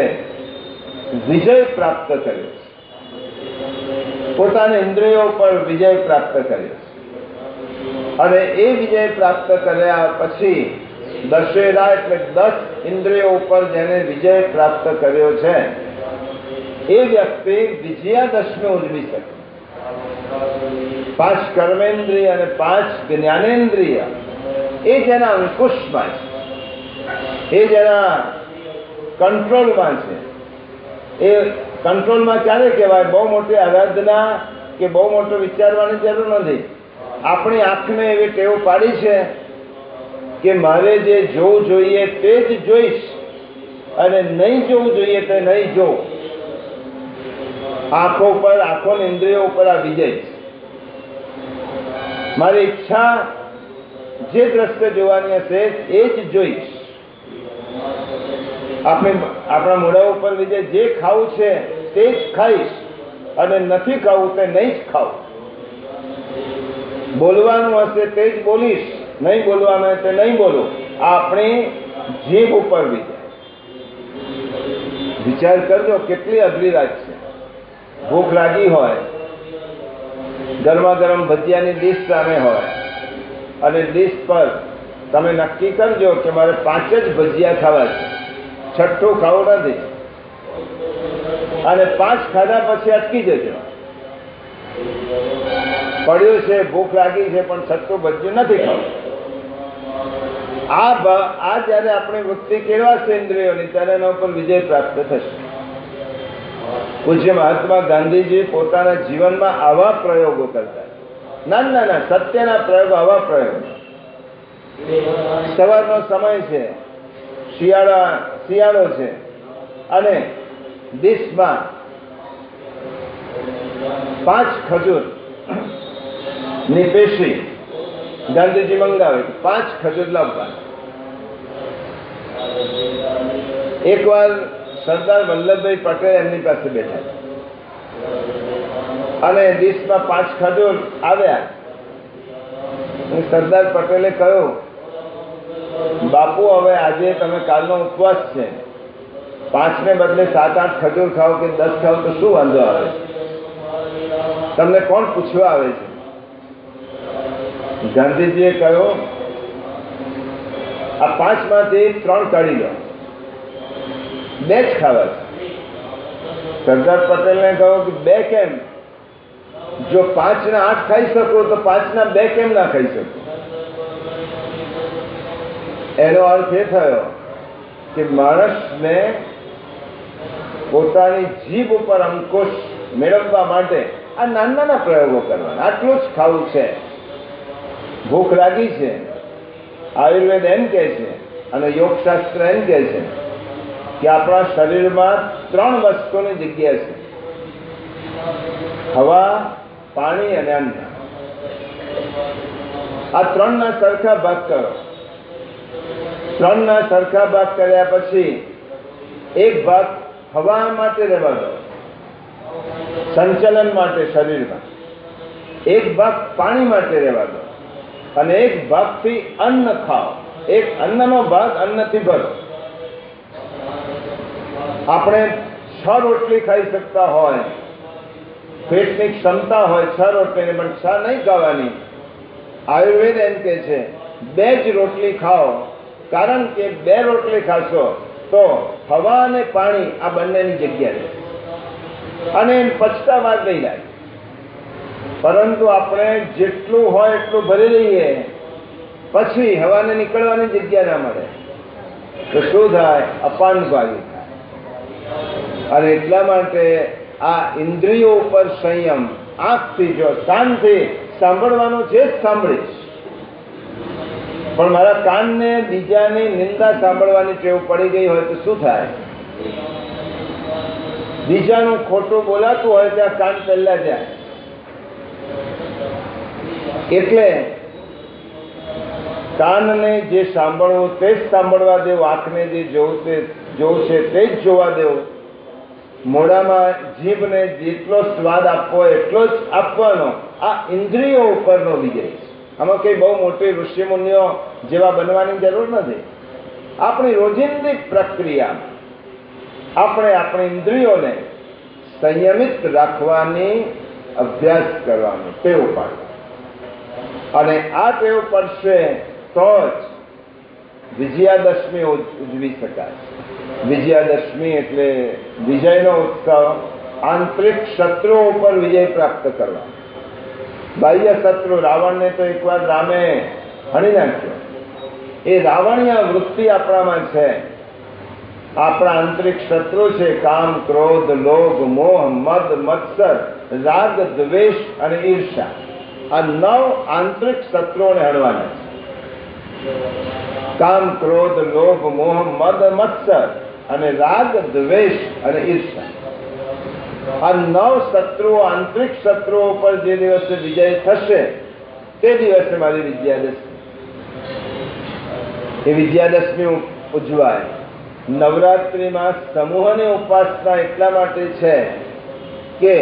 વિજય પ્રાપ્ત કર્યો છે, પોતાની ઇન્દ્રિયો પર વિજય પ્રાપ્ત કર્યો છે. અને એ વિજય પ્રાપ્ત કર્યા પછી દશેરા એટલે 10 ઇન્દ્રિયો ઉપર જેને વિજય પ્રાપ્ત કર્યો છે એ વ્યક્તિ વિજયાદશમી ઉજવી શકે. 5 કર્મેન્દ્રિય અને 5 જ્ઞાનેન્દ્રિય એ જેના અંકુશમાં છે, એ જેના કંટ્રોલમાં છે. એ કંટ્રોલમાં ક્યારે કહેવાય? બહુ મોટી આરાધના કે બહુ મોટું વિચારવાની જરૂર નથી. આપણી આંખને એવી ટેવ પાડી છે કે મારે જે જોવું જોઈએ તે જ જોઈશ, અને નહીં જોવું જોઈએ તે નહીં જોવું. આંખો પર, આંખોની ઇન્દ્રિયો ઉપર આ વિજય છે. મારી ઈચ્છા જે દ્રશ્ય જોવાની હશે એ જ જોઈશ. આપણા મોઢા ઉપર વિજય, જે ખાવું છે તે જ ખાઈશ, અને નથી ખાવું તે નહીં જ ખાવું. બોલવાનું હશે તે જ બોલીશ, નહીં બોલવાનું હશે તે નહીં બોલું. આપણી જીભ ઉપર વિજય. વિચાર કરજો કેટલી અઘરી વાત છે. ભૂખ લાગી હોય, ગરમા ગરમ ભજીયાની ડીશ સામે હોય, અને ડીશ પર તમે નક્કી કરજો કે મારે 5 જ ભજીયા ખાવા છે, છઠ્ઠું ખાવું નથી, અને 5 ખાધા પછી અટકી જજો. પડ્યું છે, ભૂખ લાગી છે, પણ છઠ્ઠું ભજીયું નથી ખાવું. આ જયારે આપણી વૃત્તિ કેળવાશે ઇન્દ્રિયોની, ત્યારે એના ઉપર વિજય પ્રાપ્ત થશે. પૂજ્ય મહાત્મા ગાંધીજી પોતાના જીવનમાં આવા પ્રયોગો કરતા, નાના સત્યના પ્રયોગો, આવા પ્રયોગો. સવારનો સમય છે, શિયાળો છે, અને ડીશમાં 5 ખજૂર ની પેશી ગાંધીજી મંગાવે, 5 ખજૂર લાવવા. એકવાર સરદાર વલ્લભભાઈ પટેલ એમની પાસે બેઠા, અને ડીશમાં 5 ખજૂર આવ્યા. સરદાર પટેલે કહ્યું, બાપુ હવે આજે તમે કાલનો ઉપવાસ છે, 5 ને બદલે 7-8 ખજૂર ખાઓ કે 10 ખાઓ તો શું વાંધો આવે? તમને કોણ પૂછવા આવે છે? ગાંધીજીએ કહ્યું, આ 5 માંથી 3 કાઢી લો, 2 જ ખાવા છે. સરદાર પટેલને કહ્યું કે 2 કેમ? જો 5 ને 8 ખાઈ શકો તો 5 ના 2 કેમ ના ખાઈ શકો? એનો અર્થ એ થયો કે માણસને પોતાની જીભ ઉપર અંકુશ મેળવવા માટે આ નાના પ્રયોગો કરવાના. આટલું જ ખાવું છે, ભૂખ લાગી છે. આયુર્વેદ એમ કહે છે, અને યોગશાસ્ત્ર એમ કહે છે કે આપણા શરીરમાં 3 વસ્તુની જગ્યા છે: હવા, પાણી અને અન્ન. આ 3 ના સરખા ભાગ કરો. 3 ના સરખા ભાગ કર્યા પછી એક ભાગ હવા માટે રહેવા દો, સંચલન માટે શરીરમાં. એક ભાગ પાણી માટે રહેવા દો, અને એક ભાગથી અન્ન ખાઓ. એક અન્નનો ભાગ અન્નથી ભરો. આપણે 6 રોટલી ખાઈ શકતા હોય, પેટની ક્ષમતા હોય 6 રોટલીની, પણ 6 નહીં ખાવાની. આયુર્વેદ એમ કહે છે 2 જ રોટલી ખાઓ, કારણ કે 2 રોટલી ખાશો તો હવા અને પાણી આ બંનેની જગ્યા રહે, અને પચતા વાર નહીં લાગે. પરંતુ આપણે જેટલું હોય એટલું ભરી લઈએ, પછી હવાને નીકળવાની જગ્યા ના મળે તો શું થાય? અપાનભાવી થાય. અને એટલા માટે આ ઇન્દ્રિયો ઉપર સંયમ, આંખથી જો કાનથી સાંભળવાનું છે જ સાંભળીશ, પણ મારા કાનને બીજાની નિંદા સાંભળવાની ટેવ પડી ગઈ હોય તો શું થાય? બીજાનું ખોટું બોલાતું હોય ત્યાં કાન પહેલા જાય. એટલે કાનને જે સાંભળવું તે જ સાંભળવા દેવું, આંખને જે જોવું છે તે જ જોવા દેવું, મોઢામાં જીભને જેટલો સ્વાદ આપવો એટલો જ આપવાનો. આ ઇન્દ્રિયો ઉપરનો વિજય છે. આમાં કંઈ બહુ મોટી ઋષિમુનિઓ જેવા બનવાની જરૂર નથી. આપણી રોજિંદી પ્રક્રિયામાં આપણે આપણી ઇન્દ્રિયોને સંયમિત રાખવાની અભ્યાસ કરવાનો ટેવ પાડવાનો. અને આ ટેવ પડશે તો જ વિજયાદશમી ઉજવી શકાય. વિજયાદશમી એટલે વિજયનો ઉત્સવ, આંતરિક શત્રુઓ ઉપર વિજય પ્રાપ્ત કરવાનો. બાહ્ય શત્રુ રાવણને તો એકવાર રામે હણી નાખ્યો. એ રાવણીય વૃત્તિ આપણામાં છે. આપણા આંતરિક શત્રુ છે કામ, ક્રોધ, લોભ, મોહ, મદ, મત્સર, રાગ, દ્વેષ અને ઈર્ષા. આ 9 આંતરિક શત્રુઓને હણવાના છે. કામ, ક્રોધ, લોભ, મોહ, મદ, મત્સર અને રાગ, દ્વેષ અને ઈર્ષા. આ 9 શત્રુઓ, આંતરિક શત્રુઓ પર જે દિવસે વિજય થશે તે દિવસે મારી વિજયાદશમી. એ વિજયાદશમી ઉજવાય. નવરાત્રિમાં સમૂહની ઉપાસના એટલા માટે છે કે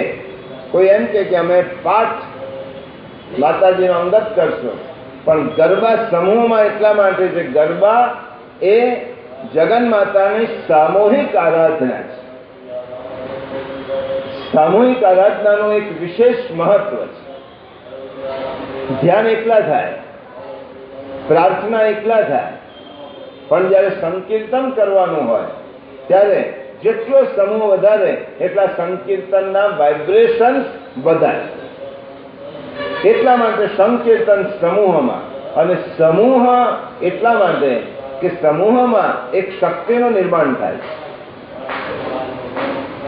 કોઈ એમ કે અમે પાઠ માતાજીનો અંગત કરશો, પણ ગરબા સમૂહમાં એટલા માટે છે. ગરબા એ જગન માતાની સામૂહિક આરાધના છે. સામૂહિક આરાધનાનું એક વિશેષ મહત્વ છે. ધ્યાન એકલા થાય, પ્રાર્થના એકલા થાય, પણ જ્યારે સંકીર્તન કરવાનું હોય ત્યારે જેટલો સમૂહ વધારે એટલા સંકીર્તનના વાઇબ્રેશન્સ વધારે. એટલા માટે સંકીર્તન સમૂહમાં, અને સમૂહ એટલા માટે કે સમૂહમાં એક શક્તિનું નિર્માણ થાય.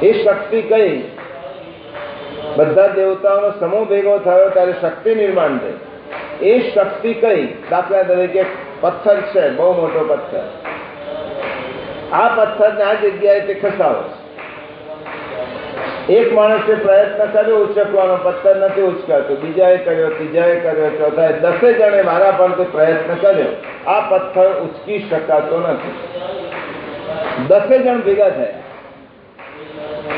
એ શક્તિ કઈ? બધા દેવતાઓનો સમૂહ ભેગો થયો ત્યારે શક્તિ નિર્માણ થઈ. એ શક્તિ કઈ? દાખલા તરીકે પથ્થર છે, બહુ મોટો પથ્થર. આ પથ્થરને આ જગ્યાએ તે ખસાવો. એક માણસે પ્રયત્ન કર્યો ઉચકવાનો, પથ્થર નથી ઉચકાતો. બીજાએ કર્યો, ત્રીજાએ કર્યો, ચોથાએ, 10 જણે મારા પરથી પ્રયત્ન કર્યો. આ પથ્થર ઉચકી શકાતો નથી. 10 જણ ભેગા થયા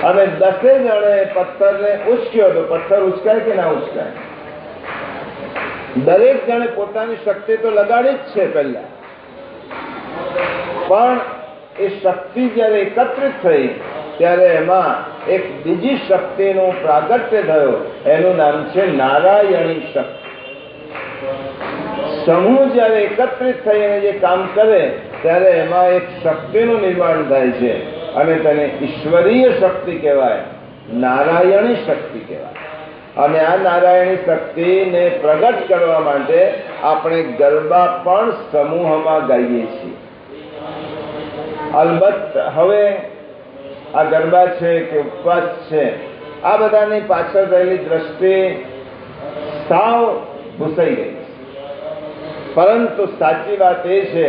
અને 10 જણે પથ્થરને ઉચક્યો તો પથ્થર ઉચકાય કે ના ઉચકાય? દરેક જણે પોતાની શક્તિ તો લગાડી જ છે પહેલા, પણ એ શક્તિ જ્યારે એકત્રિત થઈ ત્યારે એમાં એક બીજી શક્તિનું પ્રાગટ્ય થયું. એનું નામ છે નારાયણી શક્તિ. સમૂહ જ્યારે એકત્રિત થઈ અને જે કામ કરે ત્યારે એમાં એક શક્તિનું નિર્માણ થાય છે અને તેને ઈશ્વરીય શક્તિ કહેવાય, નારાયણી શક્તિ કહેવાય. અને આ નારાયણી શક્તિને પ્રગટ કરવા માટે આપણે ગરબા પણ સમૂહમાં ગાઈએ છીએ. અલબત્ત હવે આ ગરબા છે કે ઉપવાસ છે, આ બધાની પાછળ રહેલી દ્રષ્ટિ સાવ ભૂસાઈ ગઈ. પરંતુ સાચી વાત એ છે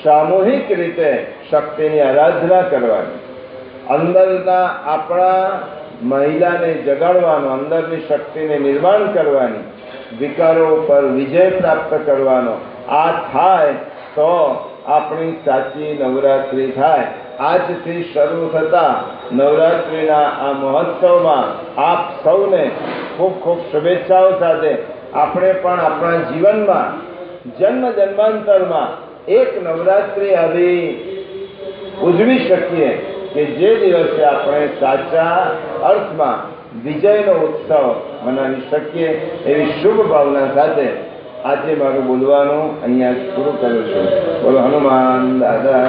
સામૂહિક રીતે શક્તિની આરાધના કરવાની, અંદરના આપણા મહિલાને જગાડવાનો, અંદરની શક્તિને નિર્માણ કરવાની, વિકારો ઉપર વિજય પ્રાપ્ત કરવાનો. આ થાય તો આપણી સાચી નવરાત્રિ થાય. આજથી શરૂ થતા નવરાત્રિના આ મહોત્સવમાં આપ સૌને ખૂબ ખૂબ શુભેચ્છાઓ સાથે આપણે પણ આપણા જીવનમાં જન્મ જન્માંતરમાં એક નવરાત્રિ આવી ઉજવી શકીએ કે જે દિવસે આપણે સાચા અર્થમાં વિજયનો ઉત્સવ મનાવી શકીએ. એવી શુભ ભાવના સાથે આજે મારું બોલવાનું અહીંયા પૂરું કરું છું. બોલો હનુમાન દાદા.